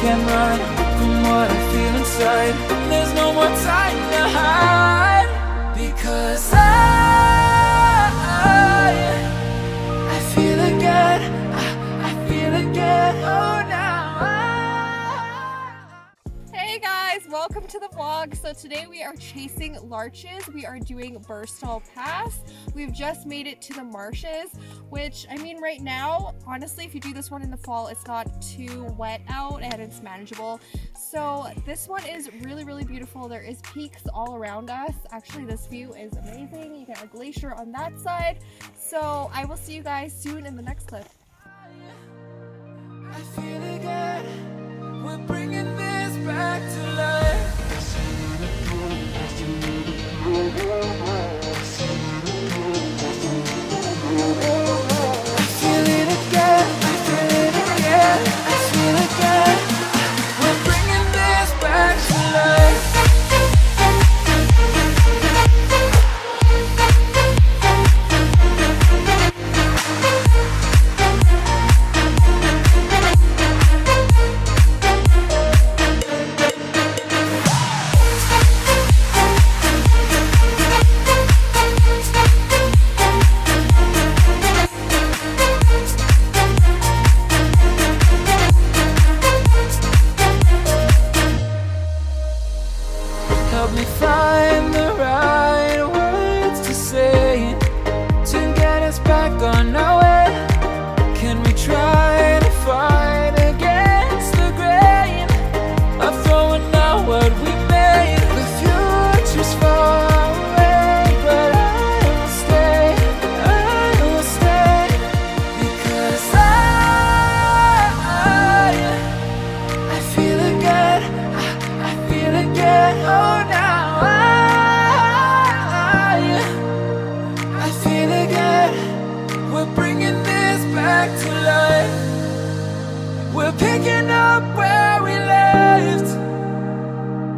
can't run from what I feel inside. There's no more time to hide, because I feel again, I feel again, oh now Hey guys, welcome to the vlog. So today we are chasing larches. We are doing Burstall Pass. We've just made it to the marshes, which I mean right now, honestly, if you do this one in the fall, it's not too wet out and it's manageable. So this one is really, really beautiful. There is peaks all around us. Actually, this view is amazing. You get a glacier on that side. So I will see you guys soon in the next clip. I feel again, we're bringing this back to life. I feel it again, I feel it again, I feel again. We're bringing this back to life. Help me find the right words to say to get us back on our way. Can we try to fight against the grain of throwing out what we made? The future's far away, but I will stay, because I feel again, I feel again, oh now I feel again, we're bringing this back to life. We're picking up where we left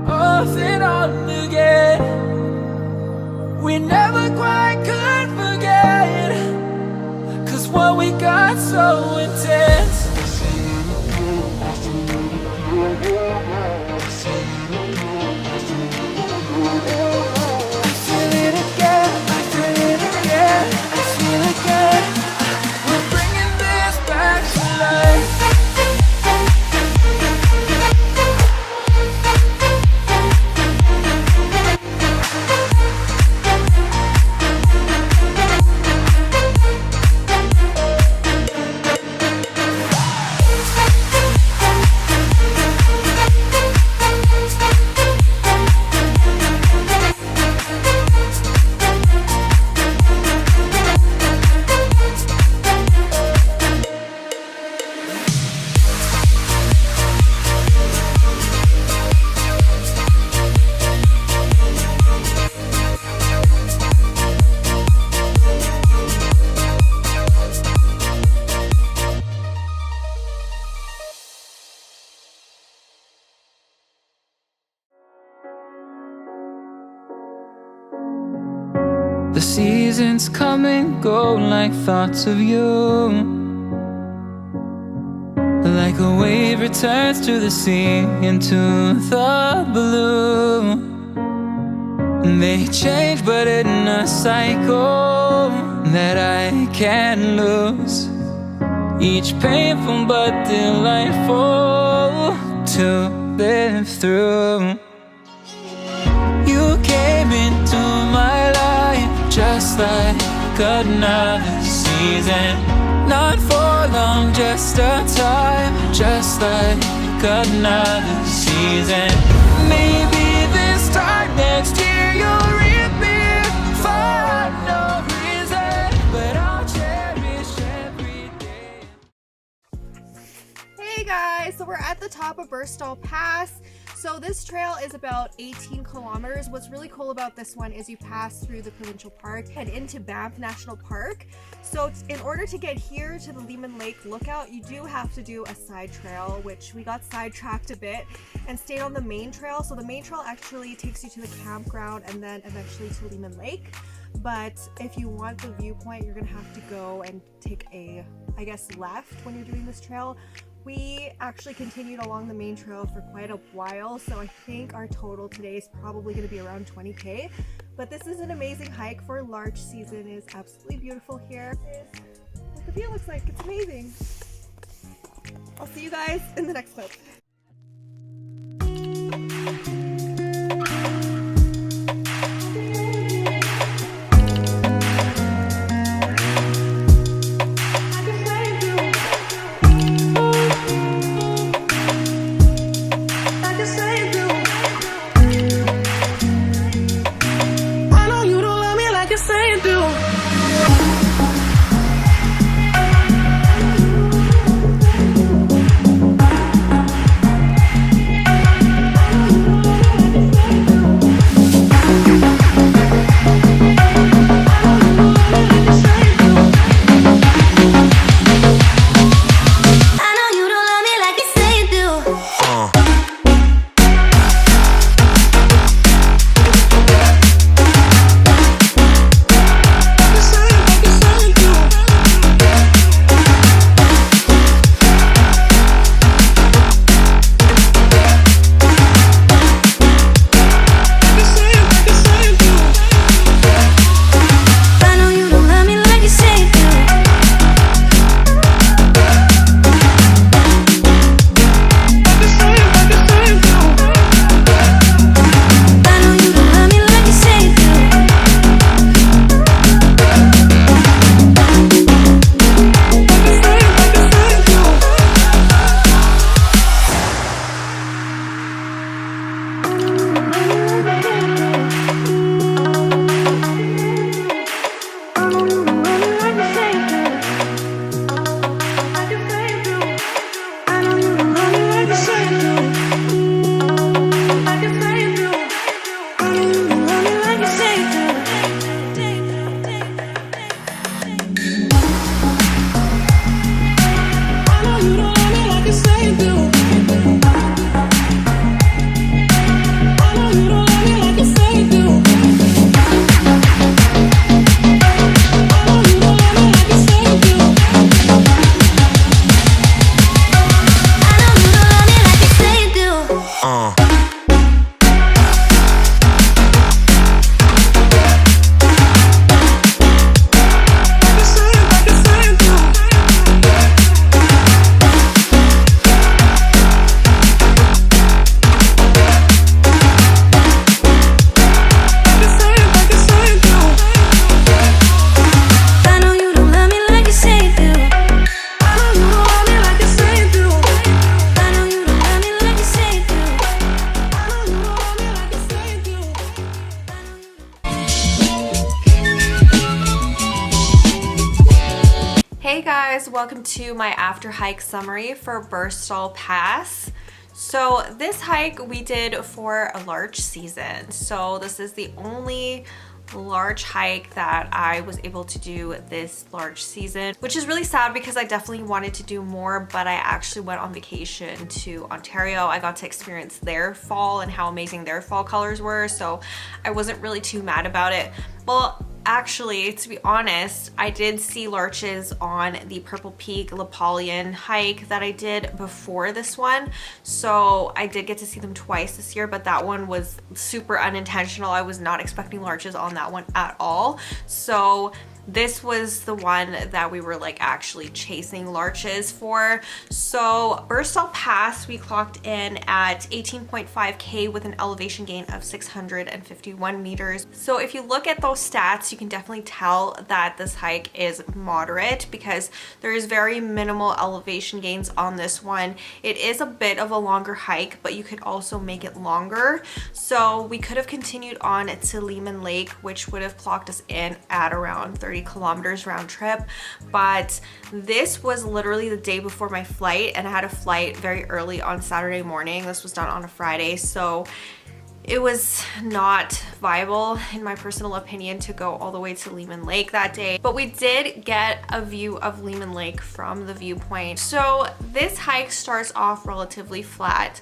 off and on again. We never quite could forget, 'cause what we got so intense. I feel it again, I feel it again, I feel again. We're bringing this back to life. The seasons come and go like thoughts of you. Like a wave returns to the sea, into the blue. They change but in a cycle that I can't lose. Each painful but delightful to live through. You came into my life just like another season. Not for long, just a time, just like another season. Maybe this time next year you'll reappear for no reason, but I'll cherish every day. Hey guys, so we're at the top of Burstall Pass. So this trail is about 18 kilometers. What's really cool about this one is you pass through the provincial park and into Banff National Park. So in order to get here to the Lehman Lake Lookout, you do have to do a side trail, which we got sidetracked a bit and stayed on the main trail. So the main trail actually takes you to the campground and then eventually to Lehman Lake. But if you want the viewpoint, you're gonna have to go and take a, I guess, left when you're doing this trail. We actually continued along the main trail for quite a while, so I think our total today is probably going to be around 20K. But this is an amazing hike for Larch season. It is absolutely beautiful here. This is what the view looks like. It's amazing. I'll see you guys in the next clip. Hey guys, welcome to my after hike summary for Burstall Pass. So this hike we did for a Larch season. So this is the only Larch hike that I was able to do this Larch season, which is really sad because I definitely wanted to do more, but I actually went on vacation to Ontario. I got to experience their fall and how amazing their fall colors were, so I wasn't really too mad about it. Well, actually, to be honest, I did see larches on the Purple Peak Lapalian hike that I did before this one. So I did get to see them twice this year, but that one was super unintentional. I was not expecting larches on that one at all. So this was the one that we were like actually chasing larches for. So Burstall Pass, we clocked in at 18.5K with an elevation gain of 651 meters. So if you look at those stats, you can definitely tell that this hike is moderate because there is very minimal elevation gains on this one. It is a bit of a longer hike, but you could also make it longer. So we could have continued on to Lehman Lake, which would have clocked us in at around 30 kilometers round trip, but this was literally the day before my flight, and I had a flight very early on Saturday morning. This was done on a Friday, so it was not viable in my personal opinion to go all the way to Lehman Lake that day, but we did get a view of Lehman Lake from the viewpoint. So this hike starts off relatively flat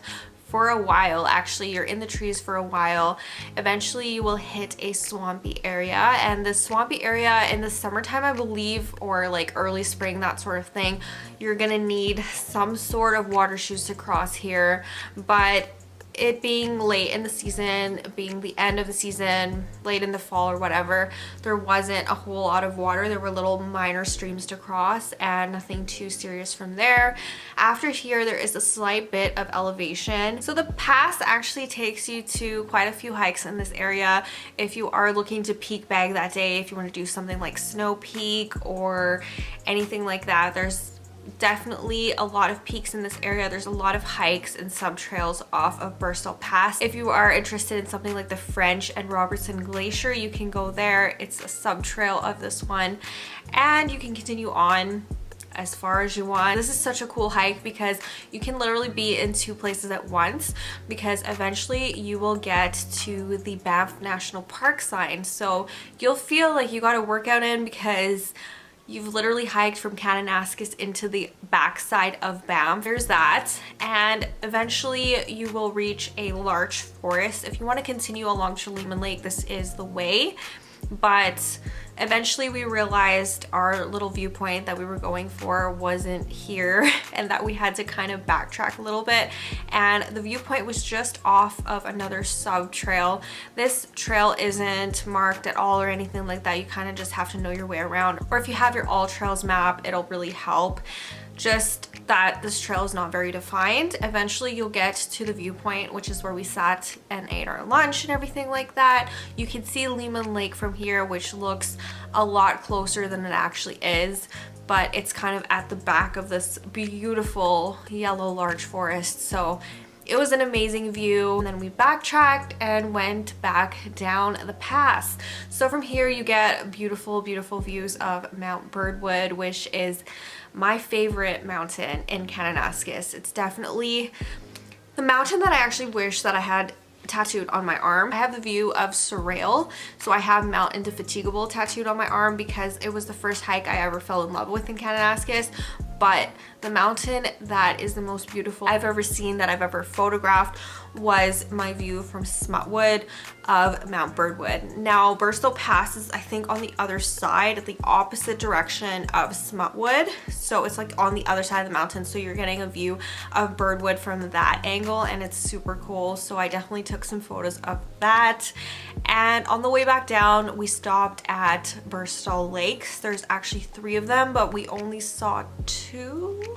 for a while. Actually, you're in the trees for a while. Eventually you will hit a swampy area, and the swampy area in the summertime, I believe, or like early spring, that sort of thing, you're gonna need some sort of water shoes to cross here. But it being late in the season, being the end of the season, late in the fall or whatever, there wasn't a whole lot of water. There were little minor streams to cross and nothing too serious from there. After here, there is a slight bit of elevation. So the pass actually takes you to quite a few hikes in this area. If you are looking to peak bag that day, if you want to do something like Snow Peak or anything like that, there's definitely a lot of peaks in this area. There's a lot of hikes and sub trails off of Burstall Pass. If you are interested in something like the French and Robertson Glacier, you can go there. It's a sub trail of this one, and you can continue on as far as you want. This is such a cool hike because you can literally be in two places at once, because eventually you will get to the Banff National Park sign. So you'll feel like you got a workout in, because you've literally hiked from Kananaskis into the backside of Banff. There's that. And eventually you will reach a larch forest. If you want to continue along to Lehman Lake, this is the way. But eventually we realized our little viewpoint that we were going for wasn't here, and that we had to kind of backtrack a little bit, and the viewpoint was just off of another sub trail. This trail isn't marked at all or anything like that. You kind of just have to know your way around, or if you have your all trails map, it'll really help. Just that this trail is not very defined. Eventually you'll get to the viewpoint, which is where we sat and ate our lunch and everything like that. You can see Lehman Lake from here, which looks a lot closer than it actually is, but it's kind of at the back of this beautiful yellow larch forest. So it was an amazing view. And then we backtracked and went back down the pass. So from here you get beautiful, beautiful views of Mount Birdwood, which is my favorite mountain in Kananaskis. It's definitely the mountain that I actually wish that I had tattooed on my arm. I have the view of Surreal, so I have Mount Indefatigable tattooed on my arm because it was the first hike I ever fell in love with in Kananaskis. But the mountain that is the most beautiful I've ever seen, that I've ever photographed, was my view from Smutwood of Mount Birdwood. Now Burstall Pass is, I think, on the other side, the opposite direction of Smutwood, so it's like on the other side of the mountain, so you're getting a view of Birdwood from that angle, and it's super cool. So I definitely took some photos of that. And on the way back down, we stopped at Burstall Lakes. There's actually 3 of them, but we only saw 2.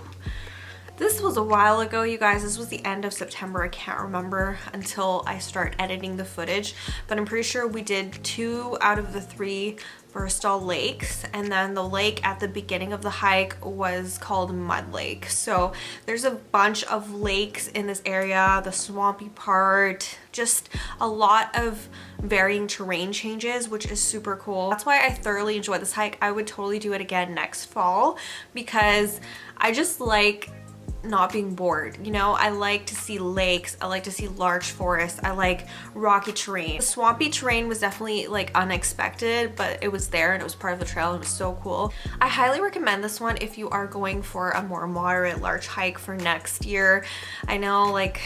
This was a while ago, you guys. This was the end of September. I can't remember until I start editing the footage, but I'm pretty sure we did 2 out of the 3 Burstall Lakes, and then the lake at the beginning of the hike was called Mud Lake. So there's a bunch of lakes in this area, the swampy part, just a lot of varying terrain changes, which is super cool. That's why I thoroughly enjoyed this hike. I would totally do it again next fall, because I just like not being bored, you know? I like to see lakes, I like to see larch forests, I like rocky terrain. The swampy terrain was definitely like unexpected, but it was there and it was part of the trail and it was so cool. I highly recommend this one if you are going for a more moderate larch hike for next year. I know, like,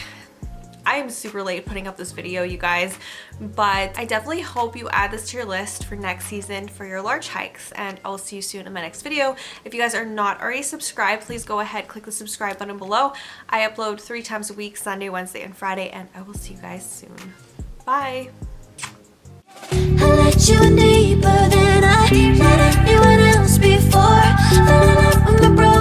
I am super late putting up this video, you guys, but I definitely hope you add this to your list for next season for your larch hikes, and I'll see you soon in my next video. If you guys are not already subscribed, please go ahead, click the subscribe button below. I upload 3 times a week, Sunday, Wednesday, and Friday, and I will see you guys soon. Bye! I let you deeper than I let anyone else before. Fell in love with my brother.